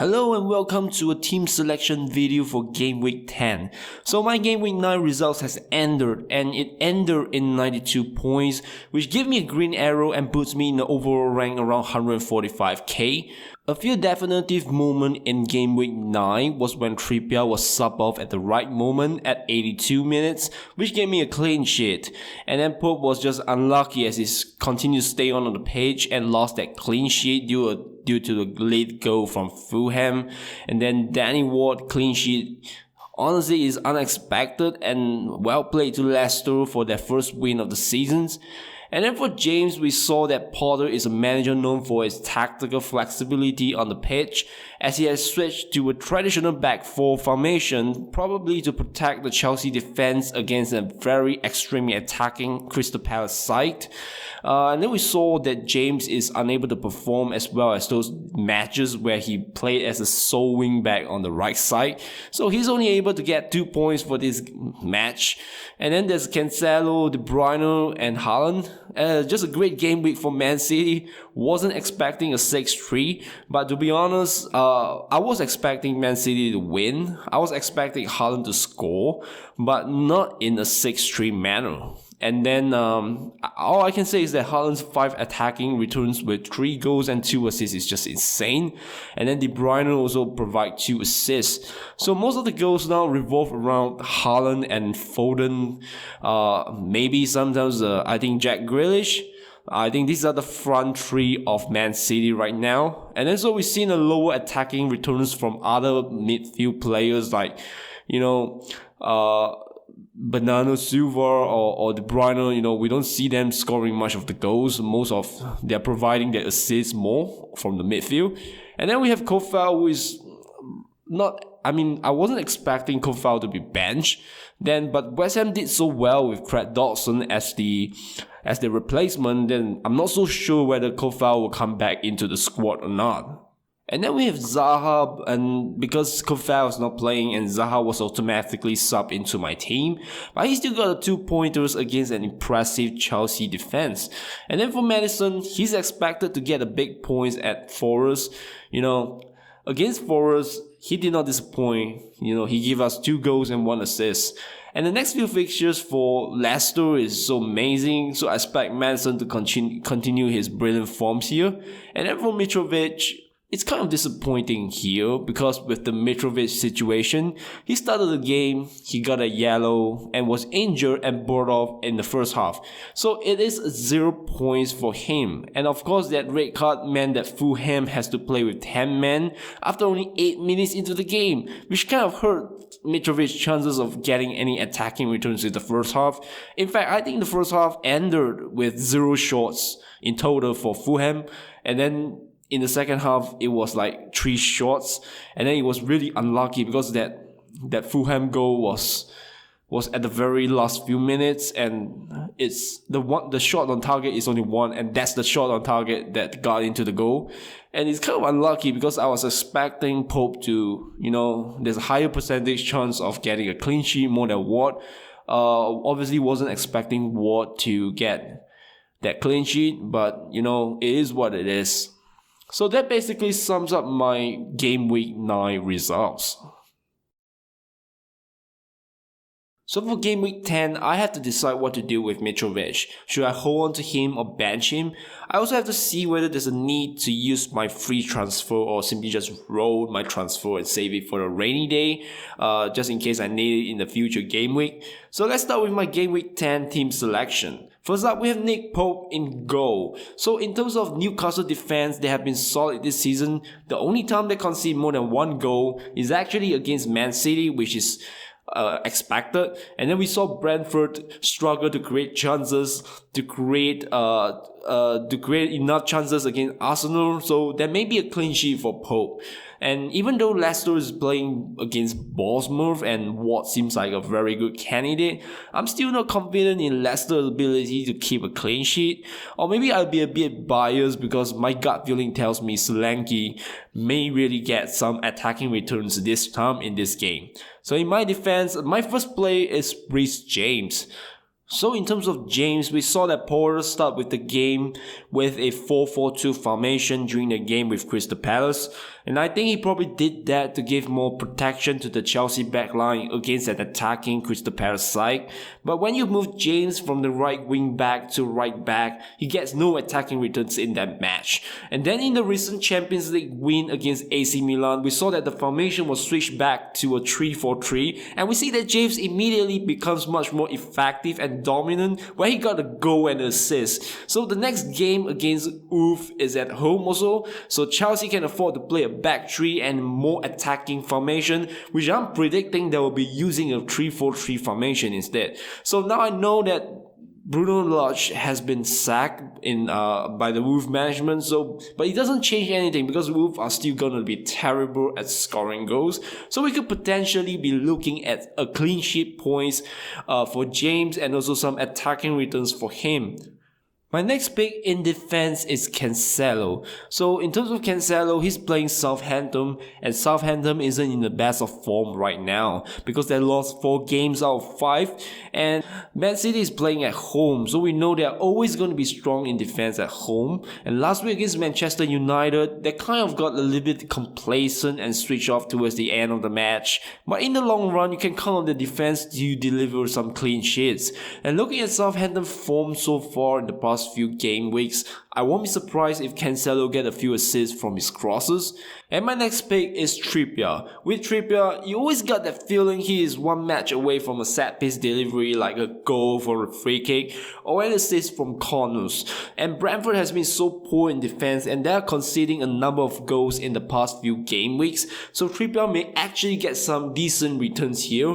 Hello and welcome to a team selection video for Game Week 10. So my Game Week 9 results has ended and it ended in 92 points, which give me a green arrow and puts me in the overall rank around 145k. A few definitive moments in Game Week 9 was when Raytopia was subbed off at the right moment at 82 minutes, which gave me a clean sheet. And then Pope was just unlucky as he continued to stay on the pitch and lost that clean sheet due to the late goal from Fulham. And then Danny Ward clean sheet honestly is unexpected and well played to Leicester for their first win of the season. And then for James, we saw that Potter is a manager known for his tactical flexibility on the pitch, as he has switched to a traditional back four formation, probably to protect the Chelsea defense against a very extremely attacking Crystal Palace side. And then we saw that James is unable to perform as well as those matches where he played as a sole wing back on the right side. So he's only able to get 2 points for this match. And then there's Cancelo, De Bruyne, and Haaland. Just a great game week for Man City. Wasn't expecting a 6-3, but to be honest, I was expecting Man City to win. I was expecting Haaland to score, but not in a 6-3 manner. And then all I can say is that Haaland's 5 attacking returns with 3 goals and 2 assists is just insane. And then De Bruyne also provide 2 assists. So most of the goals now revolve around Haaland and Foden. Maybe sometimes I think Jack Grealish. I think these are the front 3 of Man City right now. And then so we've seen a lower attacking returns from other midfield players like, Bernardo Silva or De Bruyne. We don't see them scoring much of the goals. They're providing their assists more from the midfield. And then we have Kofal, who is not, I wasn't expecting Kofal to be benched but West Ham did so well with Craig Dawson as the replacement, then I'm not so sure whether Kofal will come back into the squad or not. And then we have Zaha, and because Kofal is not playing and Zaha was automatically subbed into my team, but he still got 2 pointers against an impressive Chelsea defense. And then for Maddison, he's expected to get a big points at Forest. Against Forest, he did not disappoint. He gave us 2 goals and 1 assist. And the next few fixtures for Leicester is so amazing, so I expect Maddison to continue his brilliant forms here. And then for Mitrovic, it's kind of disappointing here because with the Mitrovic situation, he started the game, he got a yellow and was injured and brought off in the first half. So it is 0 points for him. And of course that red card meant that Fulham has to play with 10 men after only 8 minutes into the game, which kind of hurt Mitrovic's chances of getting any attacking returns in the first half. In fact, I think the first half ended with 0 shots in total for Fulham, and then in the second half, it was like 3 shots, and then it was really unlucky because that Fulham goal was at the very last few minutes, and it's the shot on target is only 1, and that's the shot on target that got into the goal. And it's kind of unlucky because I was expecting Pope to, there's a higher percentage chance of getting a clean sheet more than Ward. Obviously wasn't expecting Ward to get that clean sheet, but it is what it is. So that basically sums up my Game Week 9 results. So for Game Week 10, I have to decide what to do with Mitrovic. Should I hold on to him or bench him? I also have to see whether there's a need to use my free transfer or simply just roll my transfer and save it for a rainy day, just in case I need it in the future game week. So let's start with my Game Week 10 team selection. First up, we have Nick Pope in goal. So in terms of Newcastle defense, they have been solid this season. The only time they concede more than 1 goal is actually against Man City, which is expected. And then we saw Brentford struggle to create chances, to create enough chances against Arsenal. So there may be a clean sheet for Pope. And even though Leicester is playing against Bournemouth and Ward seems like a very good candidate, I'm still not confident in Leicester's ability to keep a clean sheet. Or maybe I'll be a bit biased because my gut feeling tells me Solanke may really get some attacking returns this time in this game. So in my defense, my first play is Reece James. So in terms of James, we saw that Porter start with the game with a 4-4-2 formation during the game with Crystal Palace. And I think he probably did that to give more protection to the Chelsea backline against an attacking Crystal Palace side. But when you move James from the right wing back to right back, he gets no attacking returns in that match. And then in the recent Champions League win against AC Milan, we saw that the formation was switched back to a 3-4-3, and we see that James immediately becomes much more effective and dominant, where he got a goal and assist. So the next game against Wolves is at home also, so Chelsea can afford to play a back three and more attacking formation, which I'm predicting they will be using a 3-4-3 formation instead. So now I know that Bruno Lage has been sacked by the Wolves management, but it doesn't change anything because Wolves are still gonna be terrible at scoring goals. So we could potentially be looking at a clean sheet points for James and also some attacking returns for him. My next pick in defense is Cancelo. So in terms of Cancelo, he's playing Southampton, and Southampton isn't in the best of form right now because they lost 4 games out of 5, and Man City is playing at home, so we know they're always going to be strong in defense at home. And last week against Manchester United, they kind of got a little bit complacent and switched off towards the end of the match. But in the long run, you can count on the defense to deliver some clean sheets. And looking at Southampton form so far in the past few game weeks, I won't be surprised if Cancelo get a few assists from his crosses. And my next pick is Trippier. With Trippier, you always got that feeling he is one match away from a set piece delivery like a goal for a free kick or an assist from corners. And Brentford has been so poor in defense and they are conceding a number of goals in the past few game weeks, so Trippier may actually get some decent returns here.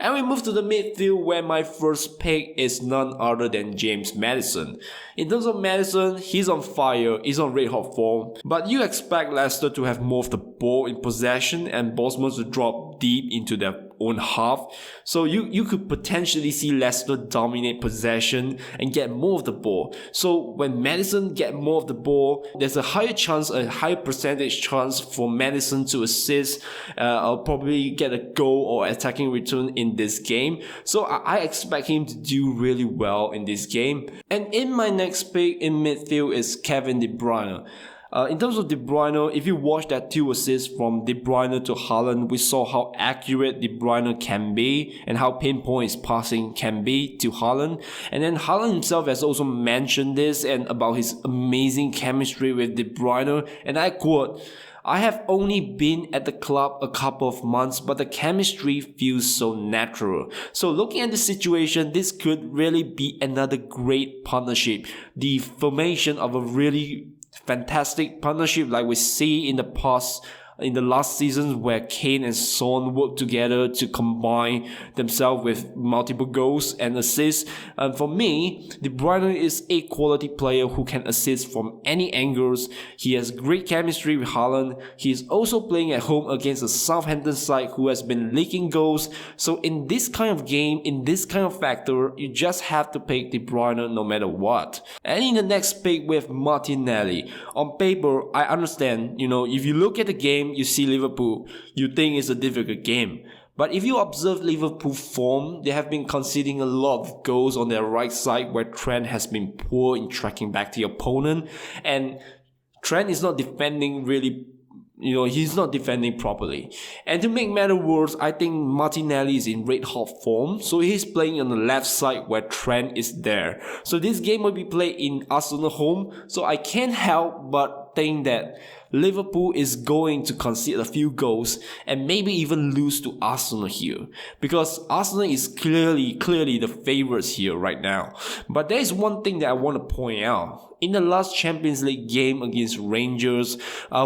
And we move to the midfield where my first pick is none other than James Maddison. In terms of Maddison, he's on fire, he's on red hot form, but you expect Leicester to have more of the ball in possession and Bournemouth to drop deep into their own half. So you could potentially see Leicester dominate possession and get more of the ball. So when Maddison get more of the ball, there's a higher percentage chance for Maddison to assist or probably get a goal or attacking return in this game. So I expect him to do really well in this game. And in my next pick in midfield is Kevin De Bruyne. In terms of De Bruyne, if you watch that 2 assists from De Bruyne to Haaland, we saw how accurate De Bruyne can be and how pinpoint his passing can be to Haaland. And then Haaland himself has also mentioned this and about his amazing chemistry with De Bruyne. And I quote, "I have only been at the club a couple of months, but the chemistry feels so natural." So looking at the situation, this could really be another great partnership. The formation of a really fantastic partnership like we see in the last season where Kane and Son work together to combine themselves with multiple goals and assists. And for me, De Bruyne is a quality player who can assist from any angles. He has great chemistry with Haaland. He is also playing at home against a Southampton side who has been leaking goals. So in this kind of game, in this kind of factor, you just have to pick De Bruyne no matter what. And in the next pick we have Martinelli. On paper, I understand, if you look at the game, you see Liverpool, you think it's a difficult game. But if you observe Liverpool form, they have been conceding a lot of goals on their right side where Trent has been poor in tracking back the opponent. And Trent is not defending really, he's not defending properly. And to make matters worse, I think Martinelli is in red hot form. So he's playing on the left side where Trent is there. So this game will be played in Arsenal home. So I can't help but think that Liverpool is going to concede a few goals and maybe even lose to Arsenal here, because Arsenal is clearly the favorites here right now. But there is one thing that I want to point out. In the last Champions League game against Rangers,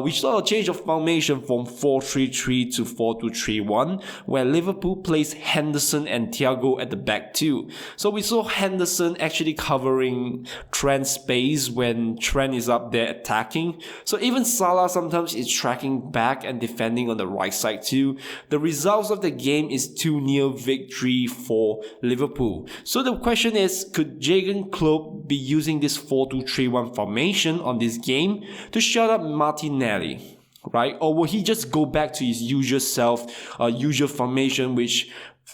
we saw a change of formation from 4-3-3 to 4-2-3-1, where Liverpool placed Henderson and Thiago at the back too. So we saw Henderson actually covering Trent's space when Trent is up there attacking. So even Salah sometimes is tracking back and defending on the right side too. The results of the game is 2-0 victory for Liverpool. So the question is, could Jurgen Klopp be using this 4-2-3-1 formation on this game to shut up Martinelli, right? Or will he just go back to his usual self, usual formation, which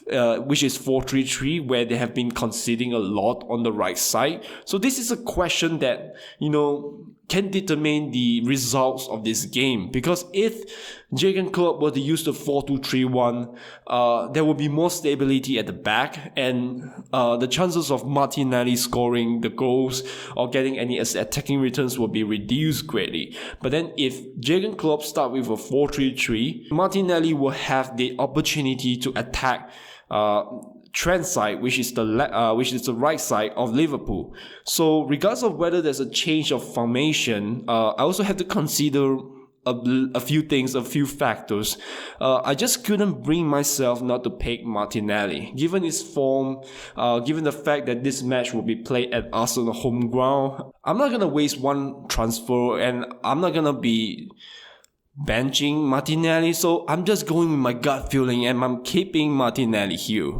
which is 4-3-3, where they have been conceding a lot on the right side. So this is a question that, can determine the results of this game. Because if Jurgen Klopp were to use the 4-2-3-1, there will be more stability at the back, and the chances of Martinelli scoring the goals or getting any attacking returns will be reduced greatly. But then if Jurgen Klopp start with a 4-3-3, Martinelli will have the opportunity to attack trend side, which is the right side of Liverpool. So regardless of whether there's a change of formation, I also have to consider a few things, a few factors. I just couldn't bring myself not to pick Martinelli. Given his form, given the fact that this match will be played at Arsenal home ground, I'm not gonna waste one transfer, and I'm not gonna be benching Martinelli, so I'm just going with my gut feeling and I'm keeping Martinelli here.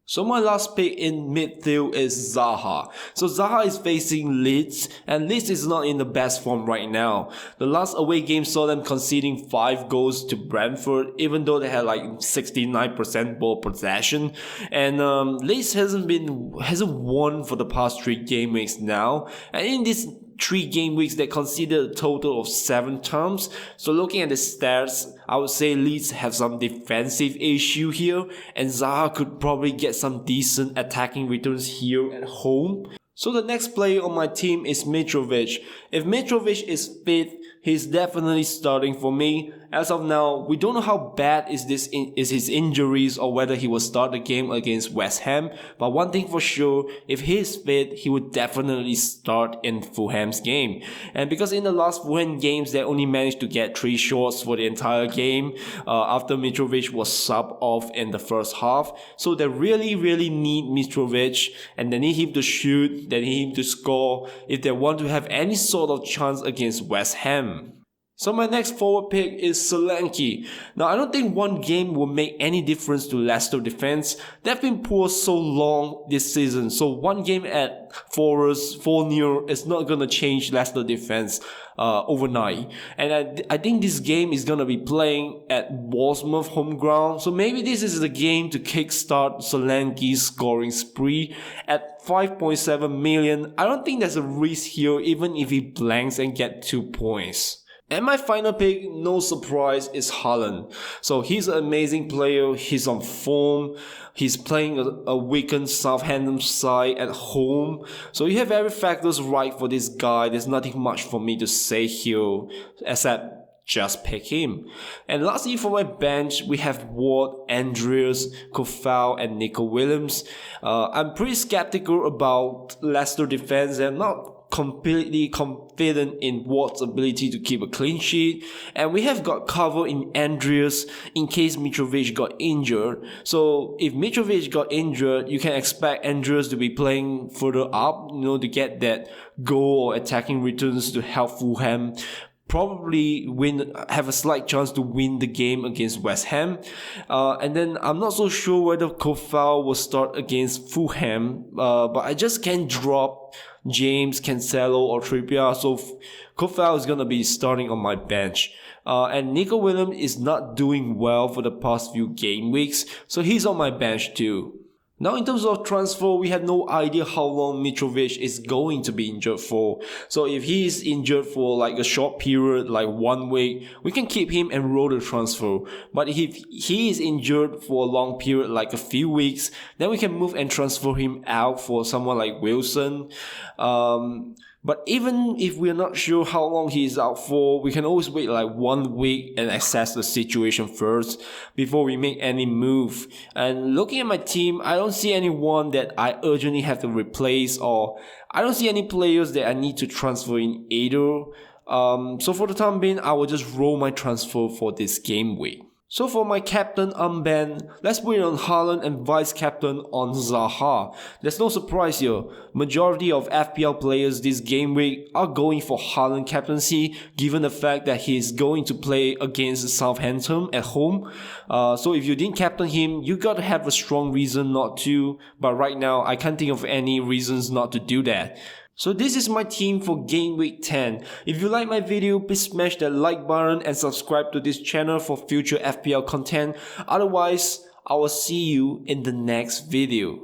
So my last pick in midfield is Zaha. So Zaha is facing Leeds, and Leeds is not in the best form right now. The last away game saw them conceding 5 goals to Brentford, even though they had like 69% ball possession. And Leeds hasn't won for the past 3 game weeks now. And in this 3 game weeks, they conceded a total of 7 times. So looking at the stats, I would say Leeds have some defensive issue here, and Zaha could probably get some decent attacking returns here at home. So the next player on my team is Mitrovic. If Mitrovic is fit, he's definitely starting for me. As of now, we don't know how bad is his injuries or whether he will start the game against West Ham. But one thing for sure, if he is fit, he would definitely start in Fulham's game. And because in the last Fulham games, they only managed to get 3 shots for the entire game after Mitrovic was subbed off in the first half. So they really need Mitrovic, and they need him to shoot, they need him to score if they want to have any sort of chance against West Ham. So my next forward pick is Solanke. Now I don't think one game will make any difference to Leicester defense. They've been poor so long this season, so one game at Forest 4-0 is not gonna change Leicester defense overnight. And I think this game is gonna be playing at Bournemouth home ground, so maybe this is the game to kickstart Solanke's scoring spree. At 5.7 million, I don't think there's a risk here even if he blanks and get 2 points. And my final pick, no surprise, is Haaland. So he's an amazing player, he's on form, he's playing a weakened Southampton side at home. So you have every factors right for this guy. There's nothing much for me to say here except just pick him. And lastly, for my bench, we have Ward, Andreas, Kofal, and Nico Williams. I'm pretty skeptical about Leicester defense. I'm not completely confident in Ward's ability to keep a clean sheet, and we have got cover in Andreas in case Mitrovic got injured. So if Mitrovic got injured, you can expect Andreas to be playing further up, to get that goal or attacking returns to help Fulham probably have a slight chance to win the game against West Ham. And then I'm not so sure whether Kofal will start against Fulham, but I just can't drop James, Cancelo, or Trippier, so Kofal is gonna be starting on my bench. And Nico Williams is not doing well for the past few game weeks, so he's on my bench too. Now in terms of transfer, we have no idea how long Mitrovic is going to be injured for. So if he is injured for like a short period, like 1 week, we can keep him and roll the transfer. But if he is injured for a long period, like a few weeks, then we can move and transfer him out for someone like Wilson. But even if we're not sure how long he is out for, we can always wait like 1 week and assess the situation first before we make any move. And looking at my team, I don't see anyone that I urgently have to replace, or I don't see any players that I need to transfer in either. So for the time being, I will just roll my transfer for this game week. So for my captain armband, let's put it on Haaland and vice captain on Zaha. There's no surprise here. Majority of FPL players this game week are going for Haaland captaincy, given the fact that he is going to play against Southampton at home. So if you didn't captain him, you gotta have a strong reason not to. But right now, I can't think of any reasons not to do that. So this is my team for Game Week 10. If you like my video, please smash that like button and subscribe to this channel for future FPL content. Otherwise, I will see you in the next video.